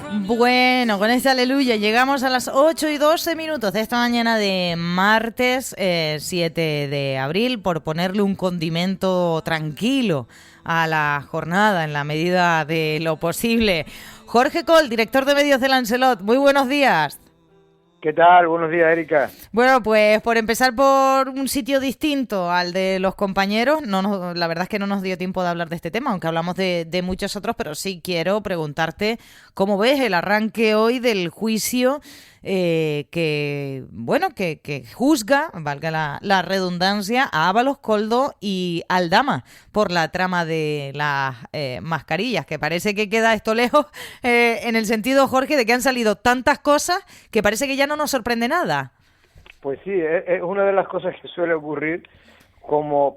Bueno, con este aleluya llegamos a las 8:12 de esta mañana de martes 7 de abril, por ponerle un condimento tranquilo a la jornada en la medida de lo posible. Jorge Coll, director de medios de Lancelot, muy buenos días. ¿Qué tal? Buenos días, Erika. Bueno, pues por empezar por un sitio distinto al de los compañeros, la verdad es que no nos dio tiempo de hablar de este tema, aunque hablamos de muchos otros, pero sí quiero preguntarte cómo ves el arranque hoy del juicio que juzga, valga la redundancia, a Ábalos, Koldo y Aldama por la trama de las mascarillas, que parece que queda esto lejos en el sentido, Jorge, de que han salido tantas cosas que parece que ya no nos sorprende nada. Pues sí, es una de las cosas que suele ocurrir,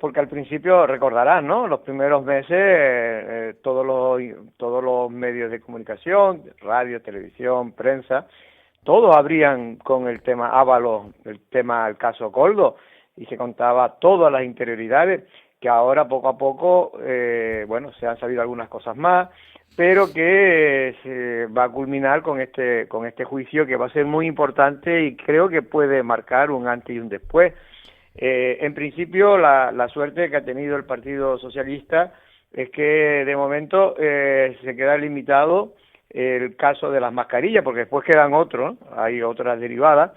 porque al principio recordarás, ¿no? Los primeros meses todos los medios de comunicación, radio, televisión, prensa, todos abrían con el tema Ábalos, el caso Koldo, y se contaba todas las interioridades, que ahora poco a poco, se han sabido algunas cosas más, pero que se va a culminar con este juicio, que va a ser muy importante y creo que puede marcar un antes y un después. En principio, la suerte que ha tenido el Partido Socialista es que de momento se queda limitado el caso de las mascarillas, porque después quedan otros, hay otras derivadas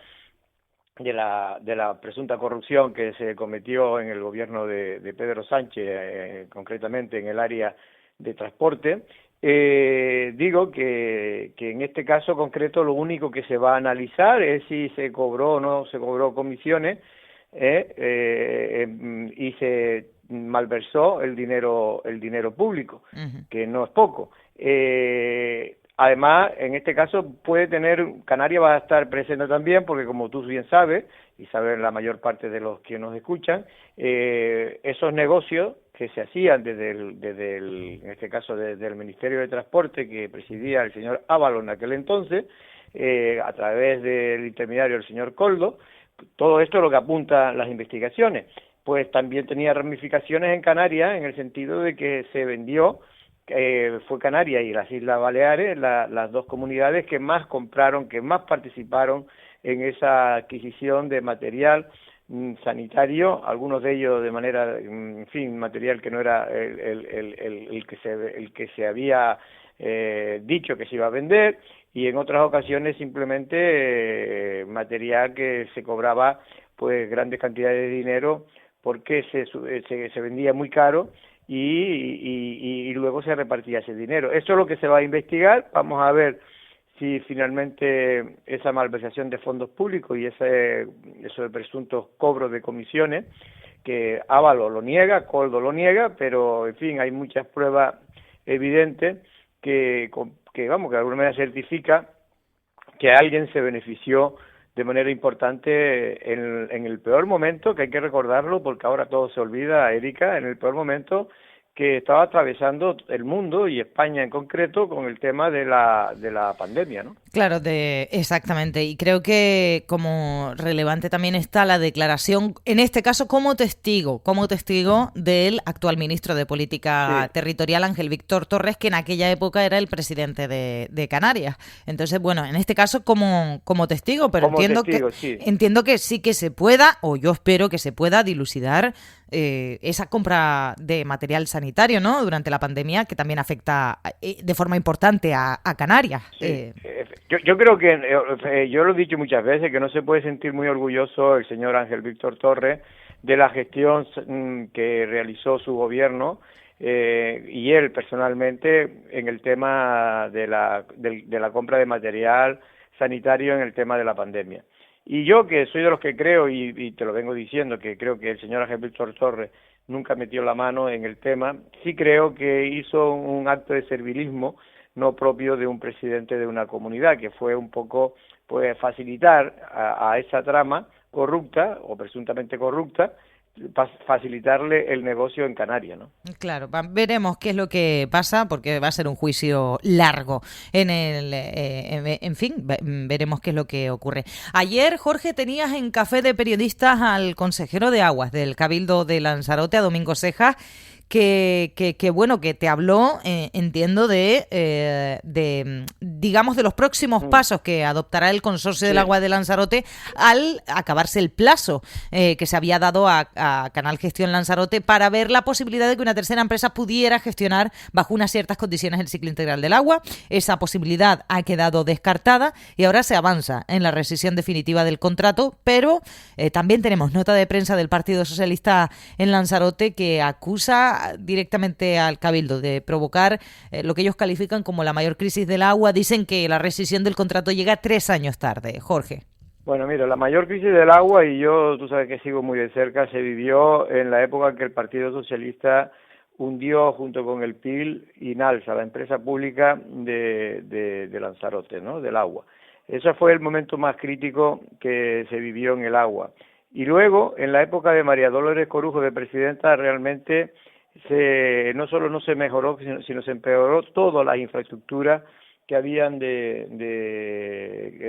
de la presunta corrupción que se cometió en el gobierno de Pedro Sánchez, concretamente en el área de transporte. Digo que en este caso concreto lo único que se va a analizar es si se cobró o no se cobró comisiones y se malversó el dinero público, que no es poco. Además, en este caso Canarias va a estar presente también, porque como tú bien sabes, y saben la mayor parte de los que nos escuchan, esos negocios que se hacían en este caso desde el Ministerio de Transporte, que presidía el señor Ábalos en aquel entonces, a través del intermediario el señor Koldo, todo esto es lo que apuntan las investigaciones. Pues también tenía ramificaciones en Canarias, en el sentido de que se vendió, fue Canarias y las Islas Baleares las dos comunidades que más compraron, que más participaron en esa adquisición de material sanitario, algunos de ellos de manera, material que no era el que se había dicho que se iba a vender, y en otras ocasiones simplemente material que se cobraba pues grandes cantidades de dinero porque se vendía muy caro y luego se repartía ese dinero. Eso es lo que se va a investigar. Vamos a ver si finalmente esa malversación de fondos públicos y esos presuntos cobros de comisiones, que Ábalos lo niega, Koldo lo niega, pero en fin, hay muchas pruebas evidentes que de alguna manera certifica que alguien se benefició de manera importante en el peor momento, que hay que recordarlo porque ahora todo se olvida, Erika, en el peor momento que estaba atravesando el mundo y España en concreto con el tema de la pandemia, ¿no? Claro, exactamente. Y creo que como relevante también está la declaración, en este caso como testigo del actual ministro de Política Territorial, Ángel Víctor Torres, que en aquella época era el presidente de Canarias. Entonces, bueno, en este caso como testigo, pero entiendo que sí que se pueda, o yo espero que se pueda dilucidar esa compra de material sanitario, ¿no?, durante la pandemia, que también afecta de forma importante a Canarias. Sí. Yo creo que, yo lo he dicho muchas veces, que no se puede sentir muy orgulloso el señor Ángel Víctor Torres de la gestión que realizó su gobierno y él personalmente en el tema de la compra de material sanitario en el tema de la pandemia. Y yo, que soy de los que creo, y te lo vengo diciendo, que creo que el señor Ángel Víctor Torres nunca metió la mano en el tema, sí creo que hizo un acto de servilismo no propio de un presidente de una comunidad, que fue un poco pues facilitar a esa trama corrupta o presuntamente corrupta, facilitarle el negocio en Canarias, ¿no? Claro, veremos qué es lo que pasa, porque va a ser un juicio largo. En fin, veremos qué es lo que ocurre. Ayer, Jorge, tenías en Café de Periodistas al consejero de Aguas del Cabildo de Lanzarote, a Domingo Cejas, bueno, que te habló, entiendo, digamos, de los próximos pasos que adoptará el Consorcio del Agua de Lanzarote al acabarse el plazo que se había dado a Canal Gestión Lanzarote para ver la posibilidad de que una tercera empresa pudiera gestionar bajo unas ciertas condiciones el ciclo integral del agua. Esa posibilidad ha quedado descartada y ahora se avanza en la rescisión definitiva del contrato, pero también tenemos nota de prensa del Partido Socialista en Lanzarote que acusa directamente al Cabildo de provocar lo que ellos califican como la mayor crisis del agua. Dicen que la rescisión del contrato llega 3 años tarde. Jorge. Bueno, mira, la mayor crisis del agua, y yo, tú sabes que sigo muy de cerca, se vivió en la época en que el Partido Socialista hundió junto con el PIL Inalsa, la empresa pública de Lanzarote, ¿no?, del agua. Ese fue el momento más crítico que se vivió en el agua. Y luego, en la época de María Dolores Corujo de presidenta, realmente no solo no se mejoró, sino se empeoró toda la infraestructura que habían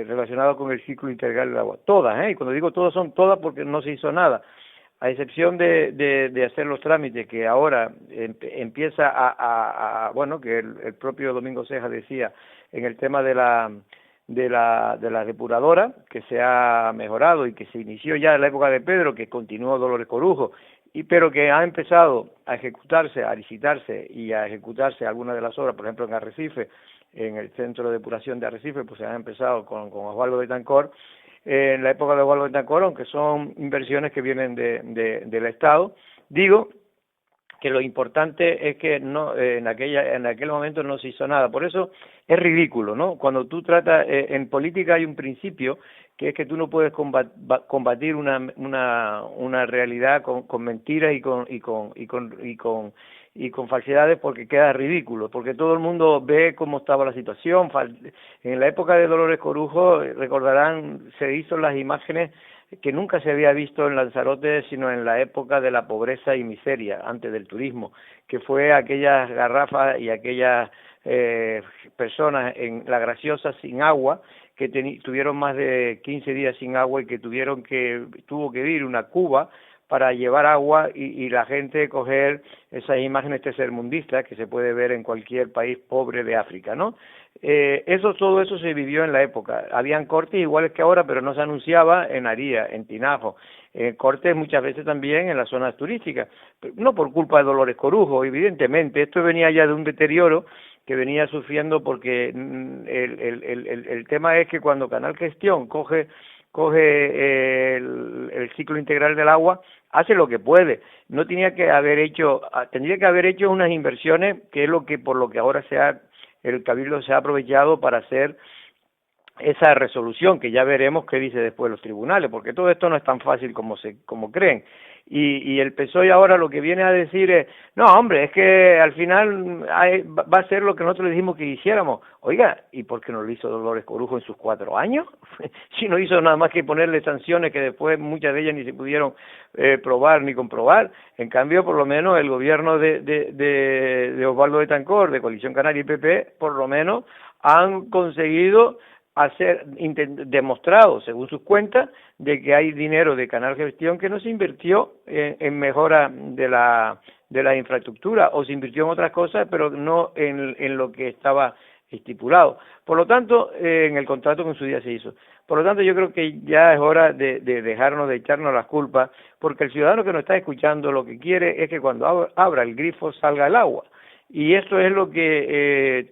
relacionado con el ciclo integral del agua. Todas, y cuando digo todas, son todas porque no se hizo nada, a excepción de hacer los trámites que ahora empieza bueno, que el propio Domingo Ceja decía en el tema de la depuradora, que se ha mejorado y que se inició ya en la época de Pedro, que continuó Dolores Corujo, pero que ha empezado a ejecutarse, a licitarse y a ejecutarse algunas de las obras, por ejemplo en Arrecife, en el centro de depuración de Arrecife, pues se han empezado con Osvaldo Betancourt, en la época de Osvaldo Betancourt, aunque son inversiones que vienen del Estado. Digo que lo importante es que no en aquel momento no se hizo nada. Por eso es ridículo, ¿no? Cuando tú tratas, en política hay un principio que es que tú no puedes combatir una realidad con mentiras y con falsedades, porque queda ridículo, porque todo el mundo ve cómo estaba la situación. En la época de Dolores Corujo, recordarán, se hizo las imágenes que nunca se había visto en Lanzarote, sino en la época de la pobreza y miseria, antes del turismo, que fue aquellas garrafas y aquellas personas en La Graciosa sin agua, que tuvieron más de 15 días sin agua y que tuvo que ir una cuba para llevar agua y la gente coger esas imágenes tercermundistas que se puede ver en cualquier país pobre de África, ¿no? Todo eso se vivió en la época. Habían cortes iguales que ahora, pero no se anunciaba en Aría, en Tinajo. Cortes muchas veces también en las zonas turísticas, no por culpa de Dolores Corujo, evidentemente. Esto venía ya de un deterioro que venía sufriendo, porque el tema es que cuando Canal Gestión coge el ciclo integral del agua, hace lo que puede. No tendría que haber hecho unas inversiones, que es por lo que ahora el Cabildo se ha aprovechado para hacer esa resolución, que ya veremos qué dice después los tribunales, porque todo esto no es tan fácil como creen. Y el PSOE ahora lo que viene a decir es, no, hombre, es que al final va a ser lo que nosotros le dijimos que hiciéramos. Oiga, ¿y por qué no lo hizo Dolores Corujo en sus 4 años? Si no hizo nada más que ponerle sanciones que después muchas de ellas ni se pudieron probar ni comprobar. En cambio, por lo menos el gobierno de Osvaldo Betancourt, de Coalición Canaria y PP, por lo menos han conseguido demostrado, según sus cuentas, de que hay dinero de Canal Gestión que no se invirtió en mejora de la infraestructura, o se invirtió en otras cosas, pero no en lo que estaba estipulado. Por lo tanto, en el contrato que en su día se hizo. Por lo tanto, yo creo que ya es hora de dejarnos de echarnos las culpas, porque el ciudadano que nos está escuchando lo que quiere es que cuando abra el grifo salga el agua. Y eso es lo que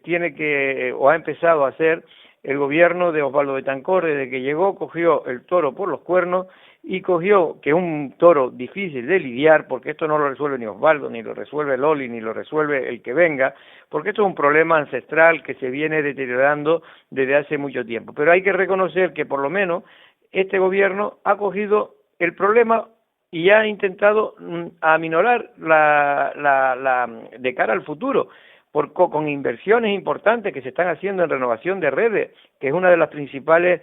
ha empezado a hacer el gobierno de Osvaldo Betancourt. Desde que llegó, cogió el toro por los cuernos y cogió, que es un toro difícil de lidiar, porque esto no lo resuelve ni Osvaldo, ni lo resuelve Loli, ni lo resuelve el que venga, porque esto es un problema ancestral que se viene deteriorando desde hace mucho tiempo. Pero hay que reconocer que por lo menos este gobierno ha cogido el problema y ha intentado aminorar de cara al futuro, con inversiones importantes que se están haciendo en renovación de redes, que es una de las principales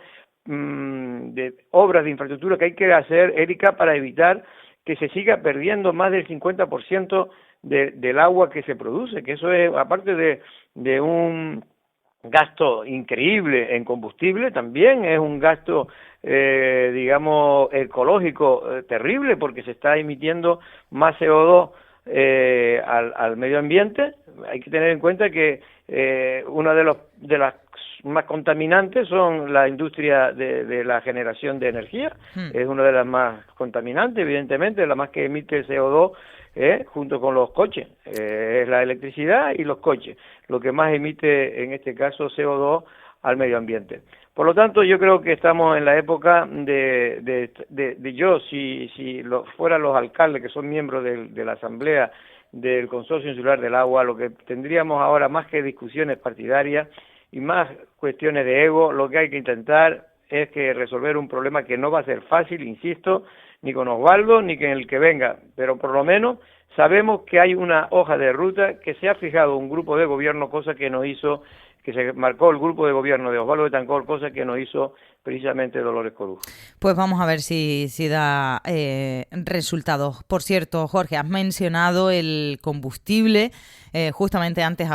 obras de infraestructura que hay que hacer, Erika, para evitar que se siga perdiendo más del 50% del agua que se produce, que eso es, aparte de un gasto increíble en combustible, también es un gasto, digamos, ecológico terrible, porque se está emitiendo más CO2 al medio ambiente. Hay que tener en cuenta que una de las más contaminantes son la industria de la generación de energía. Es una de las más contaminantes, evidentemente, la más que emite CO2, junto con los coches. Es la electricidad y los coches, lo que más emite en este caso CO2 al medio ambiente. Por lo tanto, yo creo que estamos en la época si fueran los alcaldes que son miembros de la Asamblea del Consorcio Insular del Agua, lo que tendríamos ahora, más que discusiones partidarias y más cuestiones de ego, lo que hay que intentar es que resolver un problema que no va a ser fácil, insisto, ni con Osvaldo ni con el que venga, pero por lo menos sabemos que hay una hoja de ruta que se ha fijado un grupo de gobierno, cosa que no hizo, que se marcó el grupo de gobierno de Osvaldo Betancourt, cosa que no hizo precisamente Dolores Corujo. Pues vamos a ver si da resultados. Por cierto, Jorge, has mencionado el combustible. Justamente antes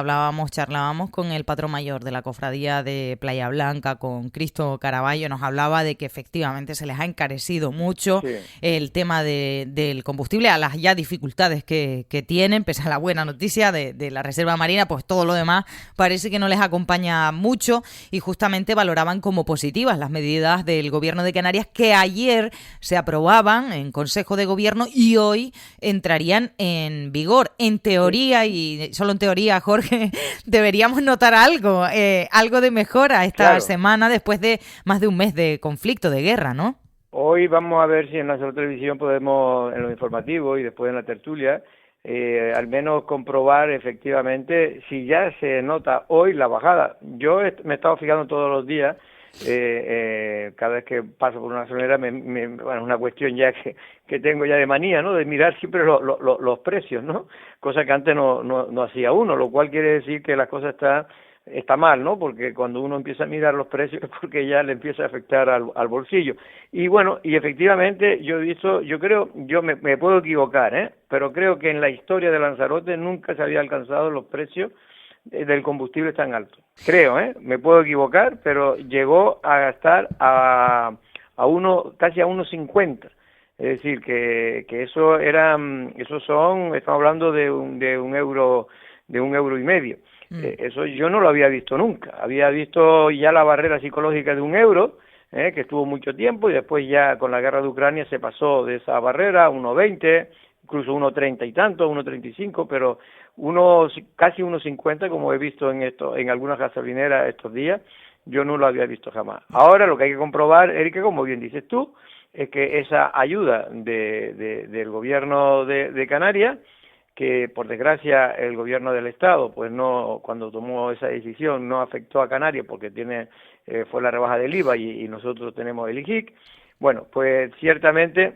charlábamos con el patrón mayor de la cofradía de Playa Blanca, con Cristo Caraballo. Nos hablaba de que efectivamente se les ha encarecido mucho el tema del combustible, a las ya dificultades que tienen, pese a la buena noticia de la Reserva Marina, pues todo lo demás parece que no les acompaña mucho, y justamente valoraban como positivas las medidas del Gobierno de Canarias, que ayer se aprobaban en Consejo de Gobierno y hoy entrarían en vigor. En teoría, y solo en teoría, Jorge, deberíamos notar algo de mejora esta semana, después de más de un mes de conflicto, de guerra, ¿no? Hoy vamos a ver si en la televisión podemos, en los informativos y después en la tertulia, al menos comprobar efectivamente si ya se nota hoy la bajada. Yo me he estado fijando todos los días, cada vez que paso por una gasolinera, bueno, es una cuestión ya que tengo ya de manía, ¿no? De mirar siempre los precios, ¿no? Cosa que antes no hacía uno, lo cual quiere decir que la cosa está mal, ¿no? Porque cuando uno empieza a mirar los precios es porque ya le empieza a afectar al bolsillo. Y bueno, y efectivamente yo me puedo equivocar, pero creo que en la historia de Lanzarote nunca se había alcanzado los precios del combustible tan alto. Creo, me puedo equivocar, pero llegó a estar casi a 1,50. Es decir, que eso estamos hablando de un euro y medio. Eso yo no lo había visto nunca. Había visto ya la barrera psicológica de un euro, que estuvo mucho tiempo, y después ya con la guerra de Ucrania se pasó de esa barrera a 1,20, incluso 1,30 y tanto, 1,35, pero casi 1,50, como he visto en algunas gasolineras estos días, yo no lo había visto jamás. Ahora lo que hay que comprobar, Erika, como bien dices tú, es que esa ayuda del gobierno de Canarias, que por desgracia el gobierno del Estado, pues no, cuando tomó esa decisión no afectó a Canarias porque fue la rebaja del IVA y nosotros tenemos el IGIC. Bueno, pues ciertamente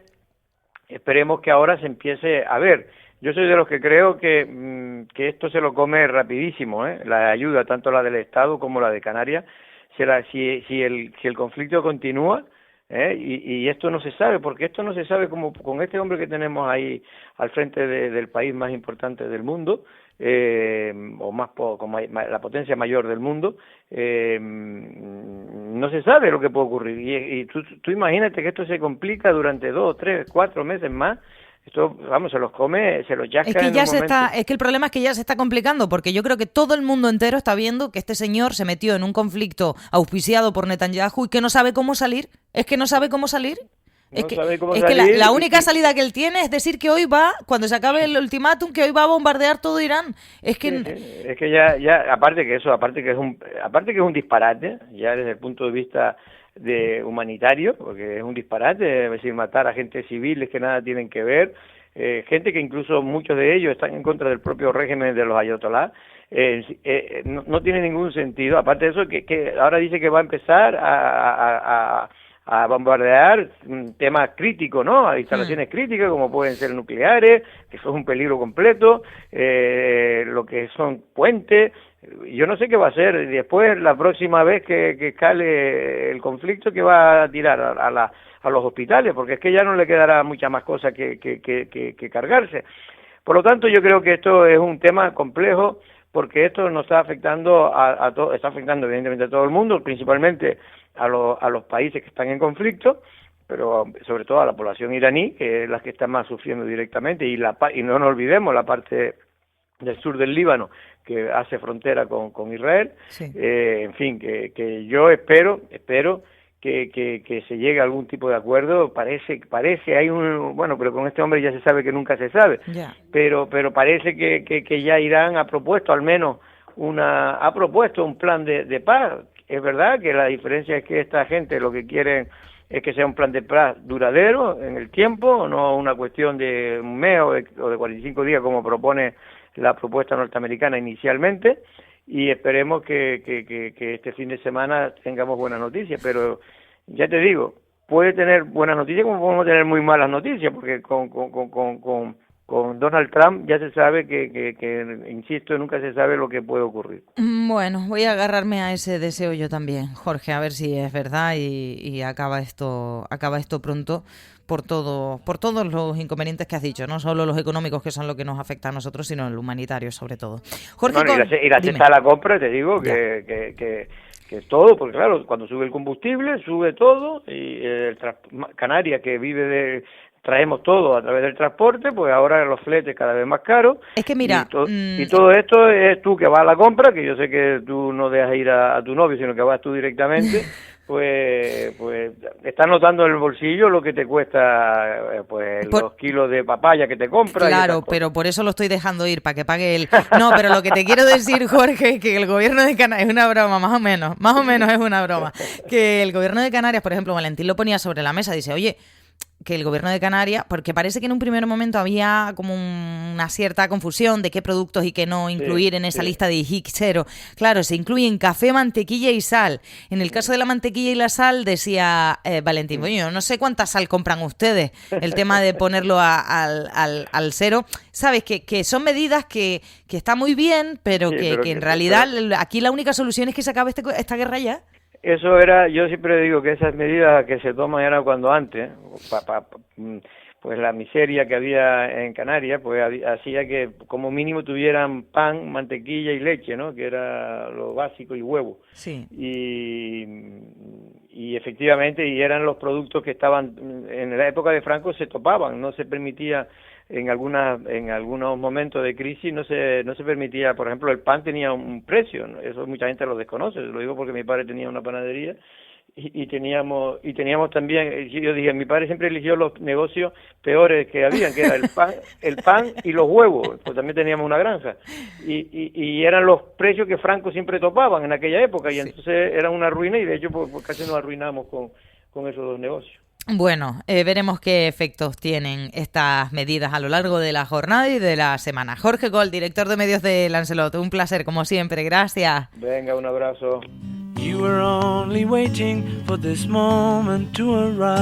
esperemos que ahora se empiece a ver. Yo soy de los que creo que esto se lo come rapidísimo, la ayuda, tanto la del Estado como la de Canarias. Si el conflicto continúa, y esto no se sabe, porque esto no se sabe como con este hombre que tenemos ahí al frente del país más importante del mundo, la potencia mayor del mundo, no se sabe lo que puede ocurrir. Y tú imagínate que esto se complica durante 2, 3, 4 meses más. Esto, vamos, se los come, se los yasca en un momento. Es que el problema es que ya se está complicando, porque yo creo que todo el mundo entero está viendo que este señor se metió en un conflicto auspiciado por Netanyahu y que no sabe cómo salir. Es que no sabe cómo salir. Es que la única salida que él tiene es decir que hoy va, cuando se acabe el ultimátum, que hoy va a bombardear todo Irán. Es que ya aparte que es un disparate, ya desde el punto de vista humanitario, porque es un disparate, es decir, matar a gente civiles que nada tienen que ver, gente que incluso muchos de ellos están en contra del propio régimen de los ayatolás. No tiene ningún sentido. Aparte de eso, que ahora dice que va a empezar a bombardear temas críticos, ¿no? A instalaciones críticas, como pueden ser nucleares, que eso es un peligro completo, lo que son puentes. Yo no sé qué va a hacer después, la próxima vez que escale el conflicto, que va a tirar a los hospitales, porque es que ya no le quedará mucha más cosa que cargarse. Por lo tanto, yo creo que esto es un tema complejo, porque esto nos está afectando está afectando evidentemente a todo el mundo, principalmente a los países que están en conflicto, pero sobre todo a la población iraní, que es la que está más sufriendo directamente, y no nos olvidemos la parte del sur del Líbano, que hace frontera con Israel. Sí. En fin, que yo espero que se llegue a algún tipo de acuerdo. Parece hay bueno, pero con este hombre ya se sabe que nunca se sabe, yeah. pero parece que ya Irán ha propuesto al menos un plan de paz. Es verdad que la diferencia es que esta gente lo que quieren es que sea un plan de paz duradero en el tiempo, no una cuestión de un mes o de 45 días como propone la propuesta norteamericana inicialmente, y esperemos que este fin de semana tengamos buenas noticias. Pero ya te digo, puede tener buenas noticias como podemos tener muy malas noticias, porque con Donald Trump ya se sabe que, insisto, nunca se sabe lo que puede ocurrir. Bueno, voy a agarrarme a ese deseo yo también, Jorge, a ver si es verdad y acaba esto pronto por todos los inconvenientes que has dicho, no solo los económicos, que son lo que nos afecta a nosotros, sino el humanitario sobre todo. Jorge, y la cesta de la compra, te digo que es todo, porque claro, cuando sube el combustible, sube todo, y Canarias, que vive traemos todo a través del transporte, pues ahora los fletes cada vez más caros. Es que mira... Y todo esto es tú que vas a la compra, que yo sé que tú no dejas ir a tu novio, sino que vas tú directamente, pues estás notando en el bolsillo lo que te cuesta los kilos de papaya que te compras. Claro, pero por eso lo estoy dejando ir, para que pague él. No, pero lo que te quiero decir, Jorge, es que el gobierno de Canarias, es una broma, más o menos es una broma, que el gobierno de Canarias, por ejemplo, Valentín lo ponía sobre la mesa, dice, oye, que el gobierno de Canarias, porque parece que en un primer momento había como una cierta confusión de qué productos y qué no incluir en esa lista de IGIC 0. Claro, se incluyen café, mantequilla y sal. En el caso de la mantequilla y la sal, decía Valentín, bueno, yo no sé cuánta sal compran ustedes, el tema de ponerlo al cero. Sabes, que son medidas que está muy bien, pero que en realidad aquí la única solución es que se acabe esta guerra ya. Eso era, yo siempre digo que esas medidas que se toman era cuando antes, pues la miseria que había en Canarias, pues hacía que como mínimo tuvieran pan, mantequilla y leche, ¿no? Que era lo básico, y huevo. Sí. Y efectivamente, y eran los productos que estaban, en la época de Franco se topaban, no se permitía, en algunos momentos de crisis no se permitía. Por ejemplo, el pan tenía un precio, ¿no? Eso mucha gente lo desconoce, lo digo porque mi padre tenía una panadería y teníamos también, yo dije, mi padre siempre eligió los negocios peores que habían, que era el pan y los huevos, pues también teníamos una granja, y eran los precios que Franco siempre topaban en aquella época, y entonces era una ruina, y de hecho pues casi nos arruinamos con esos dos negocios. Bueno, veremos qué efectos tienen estas medidas a lo largo de la jornada y de la semana. Jorge Coll, director de medios de Lancelot, un placer como siempre, gracias. Venga, un abrazo. You were only waiting for this moment to arrive.